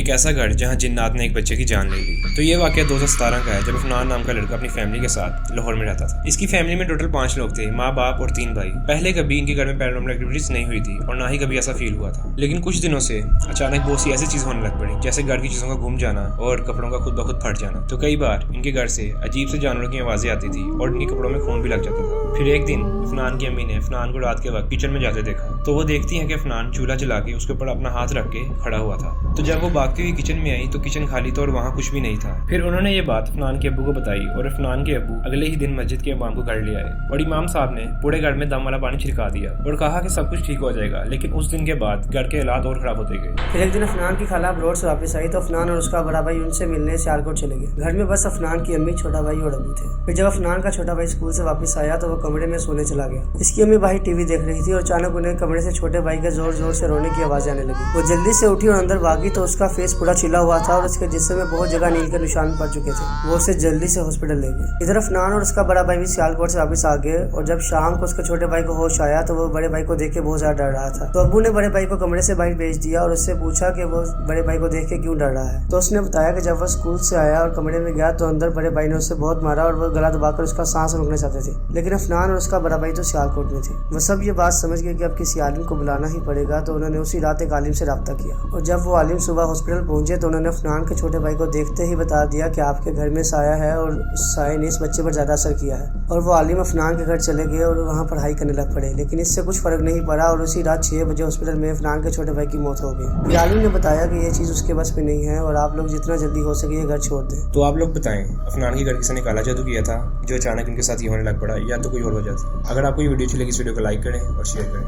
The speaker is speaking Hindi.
एक ऐसा घर जहां जिन्नात ने एक बच्चे की जान ले ली। तो ये वाकया 2017 का है, जब अफनान नाम का लड़का अपनी फैमिली के साथ लाहौर में रहता था। इसकी फैमिली में टोटल 5 लोग थे, माँ बाप और 3 भाई। पहले कभी इनके घर में पैरानॉर्मल एक्टिविटीज नहीं हुई थी और ना ही कभी ऐसा फील हुआ था। लेकिन कुछ दिनों से अचानक बहुत सी ऐसी चीज होने लग पड़ी, जैसे घर की चीजों का गुम जाना और कपड़ों का खुद ब खुद फट जाना। तो कई बार इनके घर से अजीब से जानवरों की आवाजें आती थी और इनके कपड़ों में खून भी लग जाता था। फिर एक दिन अफनान की अम्मी ने अफनान को रात के वक्त किचन में जाते देखा, तो वो देखती हैं कि अफनान चूल्हा जला के उसके ऊपर अपना हाथ रख के खड़ा हुआ था। तो जब वो भागती हुई किचन में आई तो किचन खाली था और वहाँ कुछ भी नहीं था। फिर उन्होंने ये बात अफनान के अब्बू को बताई और अफनान के अब्बू अगले ही दिन मस्जिद के इमाम को घर ले आए और इमाम साहब ने पूरे घर में दम वाला पानी छिड़का दिया और कहा कि सब कुछ ठीक हो जाएगा। लेकिन उस दिन के बाद घर के हालात और खराब होते गए। फिर एक दिन अफनान की खाला अब्रोड से वापस आई तो अफनान और उसका बड़ा भाई उनसे मिलने सियालकोट चले गए। घर में बस अफनान की अम्मी, छोटा भाई और अब्बू थे। फिर जब अफनान का छोटा भाई स्कूल से वापस आया तो वो कमरे में सोने चला गया। इसकी अम्मी भाई टीवी देख रही थी और अचानक उन्हें कमरे से छोटे भाई के जोर जोर से रोने की आवाज आने लगी। वो जल्दी से उठी और अंदर भागी तो उसका फेस पूरा छिला हुआ था और उसके जिस्म में बहुत जगह नील के निशान पड़ चुके थे। वो उसे जल्दी से हॉस्पिटल ले गए। इधर अफनान और उसका बड़ा भाई भी सियालकोट से वापस आ गए और जब शाम को उसके छोटे भाई को होश आया तो वो बड़े भाई को देख के बहुत ज्यादा डर रहा था। तो अब्बू ने बड़े भाई को कमरे से बाहर भेज दिया और उससे पूछा कि वो बड़े भाई को देख के क्यों डर रहा है। तो उसने बताया कि जब वो स्कूल से आया और कमरे में गया तो अंदर बड़े भाई ने उसे बहुत मारा और वो गला दबाकर उसका सांस रोकना चाहते थे। लेकिन अफनान और उसका बड़ा भाई तो सियालकोट में थे। वो सब ये बात समझ गए कि अब किसी आलिम को बुलाना ही पड़ेगा। तो उन्होंने उसी रात एक आलिम से रब्ता किया और जब वो आलिम सुबह हॉस्पिटल पहुंचे तो उन्होंने अफनान के छोटे भाई को देखते ही बता दिया कि आपके घर में साया है और उस साये ने इस बच्चे पर ज्यादा असर किया है। और वो आलिम अफनान के घर चले गए और वहाँ पढ़ाई करने लग पड़े। लेकिन इससे कुछ फर्क नहीं पड़ा और उसी रात 6 बजे हॉस्पिटल में अफनान के छोटे भाई की मौत हो गई। फिर आलिम ने बताया कि ये चीज उसके बस में नहीं है और आप लोग जितना जल्दी हो सके ये घर छोड़ दें। तो आप लोग बताएं, अफनान के घर किसी ने काला जादू किया था जो अचानक इनके साथ ये होने लग पड़ा, या तो कोई और वजह थी? अगर आपको ये वीडियो अच्छी लगी इस वीडियो को लाइक करें और शेयर करें।